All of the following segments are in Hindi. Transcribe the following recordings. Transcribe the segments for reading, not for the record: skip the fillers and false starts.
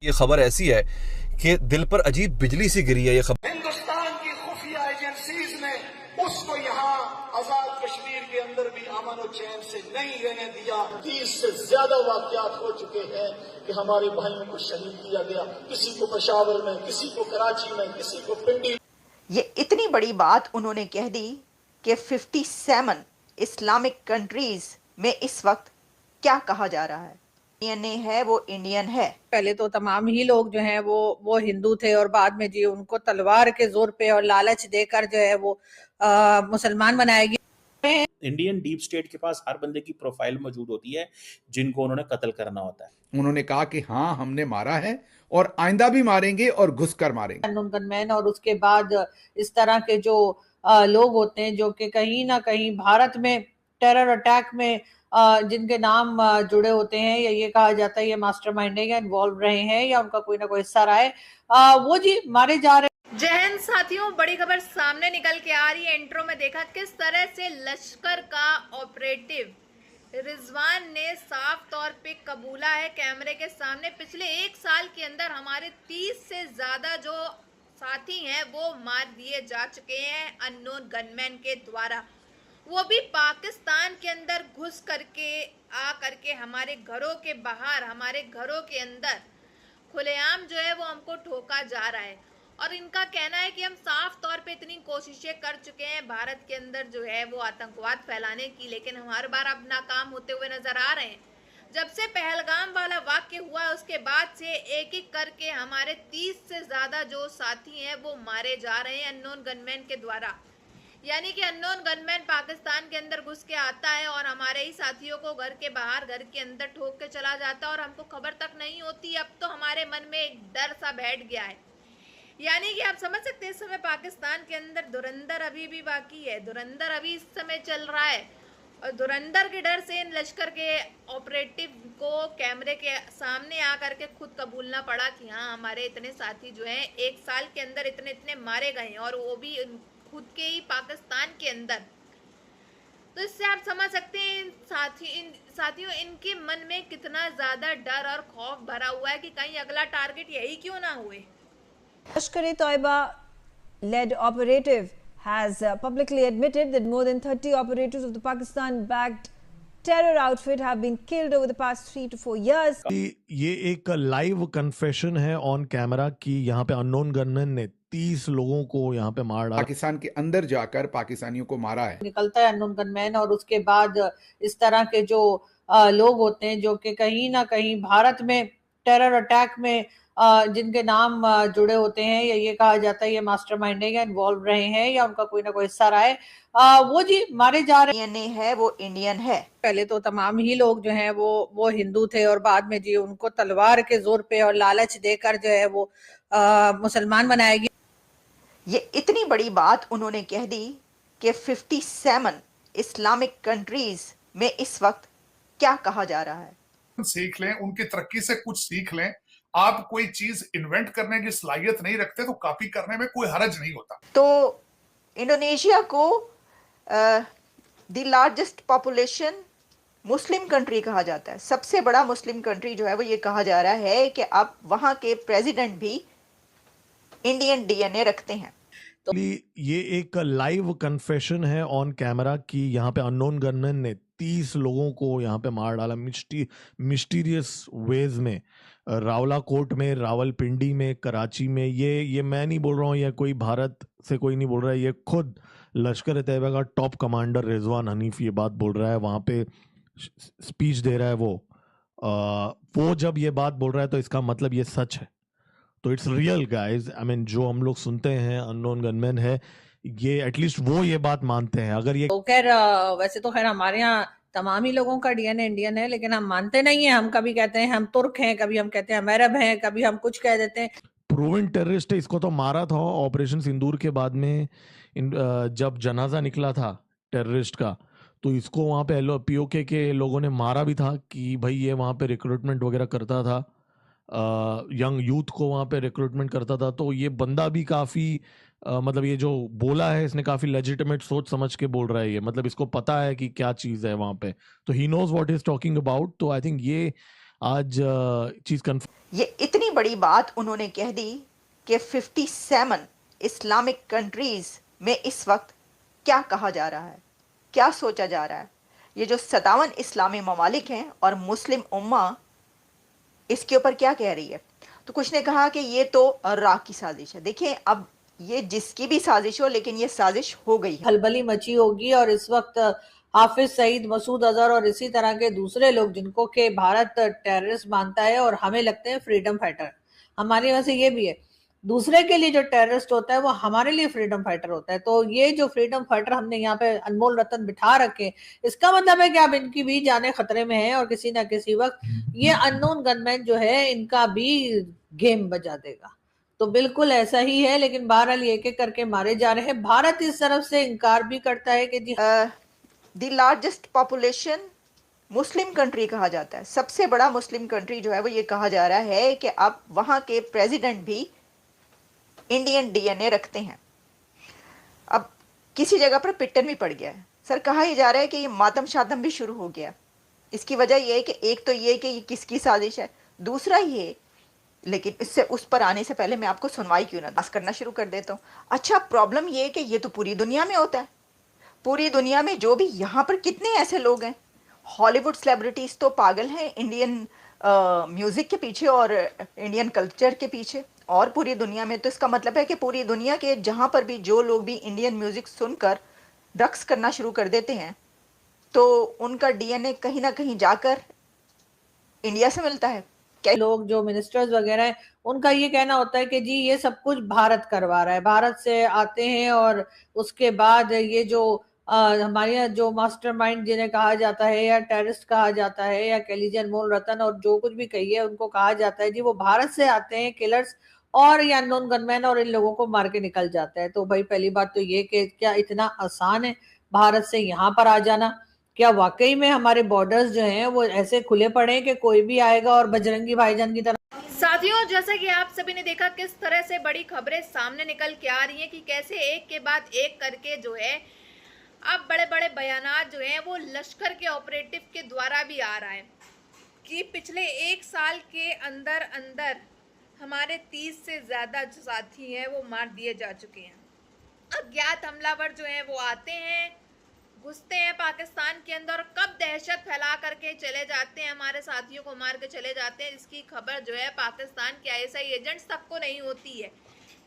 ये खबर ऐसी है कि दिल पर अजीब बिजली सी गिरी है। ये खबर हिंदुस्तान की खुफिया एजेंसीज ने उसको यहाँ आजाद कश्मीर के अंदर भी अमन और चैन से नहीं रहने दिया। 30 से ज्यादा वाकयात हो चुके हैं कि हमारे भाइयों को शहीद किया गया, किसी को पेशावर में, किसी को कराची में, किसी को पिंडी। ये इतनी बड़ी बात उन्होंने कह दी कि 57 इस्लामिक कंट्रीज में इस वक्त क्या कहा जा रहा है, इंडियन है वो इंडियन है। पहले तो तमाम ही लोग जो हैं वो हिंदू थे और बाद में जी उनको तलवार के जोर पे और लालच देकर जो है वो मुसलमान बनाया गया। इंडियन डीप स्टेट के पास हर बंदे की प्रोफाइल मौजूद होती है जिनको उन्होंने कत्ल करना होता है। उन्होंने कहा कि हाँ हमने मारा है और आइंदा भी मारेंगे और घुसकर मारेंगे। अननोन गनमैन और उसके बाद इस तरह के जो लोग होते हैं जो कि कहीं ना कहीं भारत में टेरर अटैक में जिनके नाम जुड़े होते हैं या ये कहा जाता है ये मास्टरमाइंडिंग या इन्वॉल्व रहे हैं या उनका कोई ना कोई हिस्सा रहा है, वो जी मारे जा रहे हैं। जय हिंद साथियों, बड़ी खबर सामने निकल के आ रही है। इंट्रो में देखा किस तरह से लश्कर का ऑपरेटिव रिजवान ने साफ तौर पे कबूला है कैमरे के सामने। पिछले 1 साल के अंदर हमारे 30 से ज्यादा जो साथी हैं वो मार दिए जा चुके हैं अननोन गनमैन के द्वारा, वो भी पाकिस्तान के अंदर घुस करके आ करके हमारे घरों के बाहर, हमारे घरों के अंदर खुलेआम जो है वो हमको ठोका जा रहा है। और इनका कहना है कि हम साफ तौर पे इतनी कोशिशें कर चुके हैं भारत के अंदर जो है वो आतंकवाद फैलाने की, लेकिन हम हर बार अब नाकाम होते हुए नजर आ रहे हैं। जब से पहलगाम वाला वाक्य हुआ उसके बाद से एक एक करके हमारे 30 से ज्यादा जो साथी हैं वो मारे जा रहे हैं अननोन गनमैन के द्वारा। यानी कि अननोन गनमैन पाकिस्तान के अंदर घुस के आता है और हमारे ही साथियों को घर के बाहर, घर के अंदर ठोक के चला जाता है और हमको खबर तक नहीं होती। अब तो हमारे मन में एक डर सा बैठ गया है। यानी कि आप समझ सकते हैं इस समय पाकिस्तान के अंदर धुरंधर अभी भी बाकी है, धुरंधर अभी इस समय चल रहा है और धुरंधर के डर से इन लश्कर के ऑपरेटिव को कैमरे के सामने आकर के खुद कबूलना पड़ा कि हाँ हमारे इतने साथी जो हैं 1 साल के अंदर इतने इतने मारे गए हैं और वो भी खुद के ही पाकिस्तान के अंदर। तो इससे आप समझ सकते हैं इन साथियों इनके मन में कितना ज्यादा डर और खौफ भरा हुआ है कि कहीं अगला टारगेट यही क्यों ना हुए। Lashkar-e-Toiba led operative has publicly admitted that more than 30 operators of the Pakistan-backed terror outfit have been killed over the past 3 to 4 years. ये एक लाइव कन्फेशन है ऑन कैमरा कि यहाँ पे अननोन गनमैन ने 30 लोगों को यहाँ पे मार डाला, पाकिस्तान के अंदर जाकर पाकिस्तानियों को मारा है। निकलता है अननोन गनमैन और उसके बाद इस तरह के जो लोग होते हैं जो कि कहीं ना कहीं भारत में टेरर अटैक में जिनके नाम जुड़े होते हैं या ये कहा जाता है ये मास्टरमाइंडिंग या इन्वॉल्व रहे हैं या उनका कोई ना कोई हिस्सा रहा है, वो जी मारे जा रहे हैं। इंडियन है वो इंडियन है। पहले तो तमाम ही लोग जो हैं वो हिंदू थे और बाद में जी उनको तलवार के जोर पे और लालच देकर जो है वो मुसलमान बनाया गया। ये इतनी बड़ी बात उन्होंने कह दी कि 57 इस्लामिक कंट्रीज में इस वक्त क्या कहा जा रहा है। सीख लें, उनकी तरक्की से कुछ सीख लें। आप कोई चीज इन्वेंट करने की सलाहियत नहीं रखते तो कॉपी करने में कोई हरज नहीं होता। तो इंडोनेशिया को the largest population Muslim country कहा जाता है, सबसे बड़ा मुस्लिम कंट्री जो है वो ये कहा जा रहा है कि अब वहां के प्रेसिडेंट भी इंडियन डीएनए रखते हैं। तो ये एक लाइव कन्फेशन है ऑन कैमरा कि यहाँ पे अननोन गनमैन ने 30 लोगों को यहाँ पे मार डाला मिस्टीरियस वेज में, रावलाकोट में, रावलपिंडी में, कराची में। ये मैं नहीं बोल रहा हूँ, या कोई भारत से कोई नहीं बोल रहा है, ये खुद लश्कर ए तैयबा का टॉप कमांडर रिजवान हनीफ ये बात बोल रहा है, वहाँ पे स्पीच दे रहा है वो जब ये बात बोल रहा है तो इसका मतलब ये सच है। तो it's real guys. I mean जो हम लोग सुनते हैं अननोन गनमैन है, ये एटलीस्ट वो ये बात मानते हैं। अगर ये खैर वैसे तो खैर हमारे यहाँ तमाम ही लोगों का डीएनए इंडियन है, लेकिन हम मानते नहीं है। हम कभी कहते हैं हम तुर्क हैं, कभी हम कहते हैं हम अरब हैं, कभी हम कुछ कह देते हैं। प्रूवन टेररिस्ट है, इसको तो मारा था ऑपरेशन सिंदूर के बाद में। जब जनाजा निकला था टेररिस्ट का तो इसको वहाँ पे पीओके के लोगों ने मारा भी था कि भाई ये वहाँ पे रिक्रूटमेंट वगैरह करता था, यंग यूथ को वहाँ पे रिक्रूटमेंट करता था। तो ये बंदा भी काफ़ी मतलब ये जो बोला है इसने काफ़ी लेजिटिमेट सोच समझ के बोल रहा है ये, मतलब इसको पता है कि क्या चीज़ है वहाँ पे, तो he knows what is talking about. तो आई थिंक ये आज चीज ये इतनी बड़ी बात उन्होंने कह दी कि 57 इस्लामिक कंट्रीज में इस वक्त क्या कहा जा रहा है, क्या सोचा जा रहा है। ये जो 57 इस्लामी ममालिक हैं और मुस्लिम उम्मा इसके ऊपर क्या कह रही है। तो कुछ ने कहा कि ये तो राख की साजिश है। देखिए, अब ये जिसकी भी साजिश हो, लेकिन ये साजिश हो गई है। खलबली मची होगी और इस वक्त हाफिज सईद, मसूद अजहर और इसी तरह के दूसरे लोग जिनको के भारत टेररिस्ट मानता है और हमें लगते हैं फ्रीडम फाइटर, हमारे वैसे ये भी है, दूसरे के लिए जो टेररिस्ट होता है वो हमारे लिए फ्रीडम फाइटर होता है। तो ये जो फ्रीडम फाइटर हमने यहाँ पे अनमोल रतन बिठा रखे, इसका मतलब है कि अब इनकी भी जाने खतरे में है और किसी ना किसी वक्त ये अननोन गनमैन जो है इनका भी गेम बजा देगा। तो बिल्कुल ऐसा ही है, लेकिन बहरहाल एक एक करके मारे जा रहे हैं। भारत इस तरफ से इनकार भी करता है कि जी the largest population Muslim country कहा जाता है, सबसे बड़ा मुस्लिम कंट्री जो है वो ये कहा जा रहा है कि अब वहां के प्रेसिडेंट भी इंडियन डीएनए रखते हैं। अब किसी जगह पर पिट्टन भी पड़ गया है। सर, कहा यह जा रहा है कि ये मातम शातम भी शुरू हो गया। इसकी वजह यह है कि एक तो ये कि ये किसकी साजिश है, दूसरा ये, लेकिन इससे उस पर आने से पहले मैं आपको सुनवाई क्यों ना दास करना शुरू कर देता हूँ। अच्छा, प्रॉब्लम ये है कि ये तो पूरी दुनिया में होता है। पूरी दुनिया में जो भी यहाँ पर कितने ऐसे लोग हैं, हॉलीवुड सेलिब्रिटीज तो पागल हैं इंडियन म्यूजिक के पीछे और इंडियन कल्चर के पीछे, और पूरी दुनिया में। तो इसका मतलब है कि पूरी दुनिया के जहाँ पर भी जो लोग भी इंडियन म्यूजिक सुनकर रक्स करना शुरू कर देते हैं, तो उनका डीएनए कहीं ना कहीं जाकर इंडिया से मिलता है। लोग जो मिनिस्टर्स वगैरह हैं उनका ये कहना होता है कि जी ये सब कुछ भारत करवा रहा है, भारत से आते हैं और उसके बाद ये जो हमारे यहाँ जो मास्टरमाइंड जिन्हें कहा जाता है या टेररिस्ट कहा जाता है या कह लीजिए अनमोल रतन और जो कुछ भी कहिए उनको कहा जाता है जी वो भारत से आते हैं किलर्स और या अननोन गनमैन और इन लोगों को मार के निकल जाता है। तो भाई पहली बात तो ये कि क्या इतना आसान है भारत से यहाँ पर आ जाना? क्या वाकई में हमारे बॉर्डर्स जो हैं वो ऐसे खुले पड़े हैं कि कोई भी आएगा और बजरंगी भाईजान की तरह? साथियों, जैसा कि आप सभी ने देखा किस तरह से बड़ी खबरें सामने निकल के आ रही हैं कि कैसे एक के बाद एक करके जो है अब बड़े बड़े बयानात जो हैं वो लश्कर के ऑपरेटिव के द्वारा भी आ रहा है कि पिछले एक साल के अंदर अंदर हमारे 30 से ज्यादा जो साथी हैं वो मार दिए जा चुके हैं। अज्ञात हमलावर जो हैं वो आते हैं, घुसते हैं पाकिस्तान के अंदर, कब दहशत फैला करके चले जाते हैं, हमारे साथियों को मार के चले जाते हैं। इसकी खबर जो है पाकिस्तान के आईएसआई एजेंट्स तक को नहीं होती है।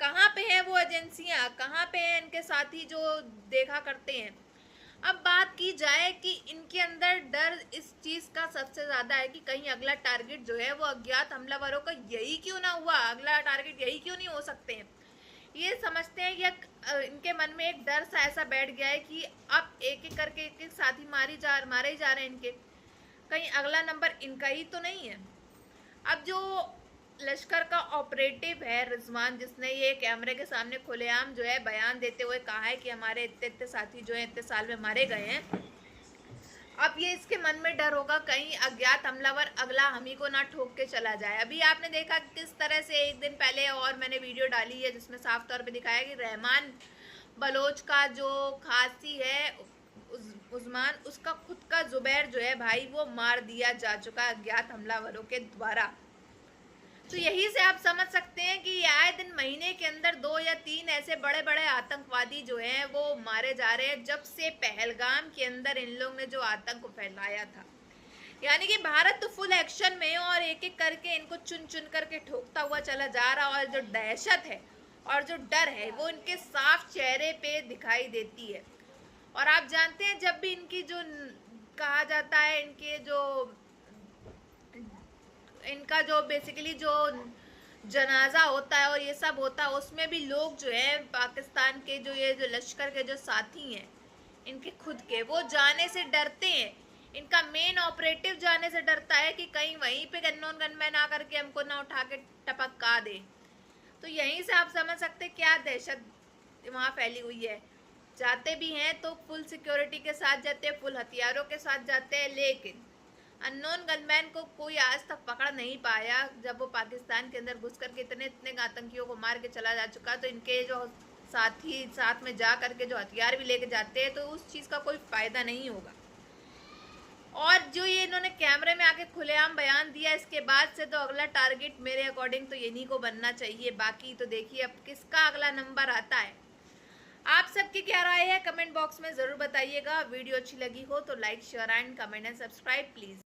कहाँ पे हैं वो एजेंसियां, कहाँ पे हैं इनके साथी जो देखा करते हैं। अब बात की जाए कि इनके अंदर डर इस चीज का सबसे ज्यादा है कि कहीं अगला टारगेट जो है वो अज्ञात हमलावरों का यही क्यों ना हुआ, अगला टारगेट यही क्यों नहीं हो सकते हैं। ये समझते हैं या इनके मन में एक डर सा ऐसा बैठ गया है कि अब एक एक करके एक एक साथी मारे ही जा रहे हैं इनके, कहीं अगला नंबर इनका ही तो नहीं है। अब जो लश्कर का ऑपरेटिव है रिजवान, जिसने ये कैमरे के सामने खुलेआम जो है बयान देते हुए कहा है कि हमारे इतने साथी जो है इतने साल में मारे गए हैं, अब ये इसके मन में डर होगा कहीं अज्ञात हमलावर अगला हम ही को ना ठोक के चला जाए। अभी आपने देखा किस तरह से एक दिन पहले और मैंने वीडियो डाली है जिसमें साफ तौर पे दिखाया कि रहमान बलोच का जो खासी है उस्मान, उसका खुद का जुबैर जो है भाई वो मार दिया जा चुका है अज्ञात हमलावरों के द्वारा। तो यही से आप समझ सकते हैं कि आए दिन महीने के अंदर 2 या 3 ऐसे बड़े बड़े आतंकवादी जो हैं वो मारे जा रहे हैं, जब से पहलगाम के अंदर इन लोग ने जो आतंक को फैलाया था। यानी कि भारत तो फुल एक्शन में है और एक एक करके इनको चुन चुन करके ठोकता हुआ चला जा रहा, और जो दहशत है और जो डर है वो इनके साफ चेहरे पे दिखाई देती है। और आप जानते हैं जब भी इनकी जो कहा जाता है इनका जो बेसिकली जो जनाजा होता है और ये सब होता है, उसमें भी लोग जो है पाकिस्तान के जो ये जो लश्कर के जो साथी हैं इनके खुद के, वो जाने से डरते हैं। इनका मेन ऑपरेटिव जाने से डरता है कि कहीं वहीं पे अननोन गनमैन आ करके हमको ना उठा के टपका दे। तो यहीं से आप समझ सकते क्या दहशत वहाँ फैली हुई है। जाते भी हैं तो फुल सिक्योरिटी के साथ जाते हैं, फुल हथियारों के साथ जाते हैं, लेकिन अननोन गनमैन को कोई आज तक पकड़ नहीं पाया। जब वो पाकिस्तान के अंदर घुस करके इतने आतंकियों को मार के चला जा चुका, तो इनके जो साथी साथ में जा करके जो हथियार भी लेके जाते हैं तो उस चीज़ का कोई फायदा नहीं होगा। और जो ये इन्होंने कैमरे में आके खुलेआम बयान दिया, इसके बाद से तो अगला टारगेट मेरे अकॉर्डिंग तो इन्हीं को बनना चाहिए। बाकी तो देखिए अब किसका अगला नंबर आता है। आप सबकी क्या राय है कमेंट बॉक्स में ज़रूर बताइएगा। वीडियो अच्छी लगी हो तो like share and comment and subscribe please.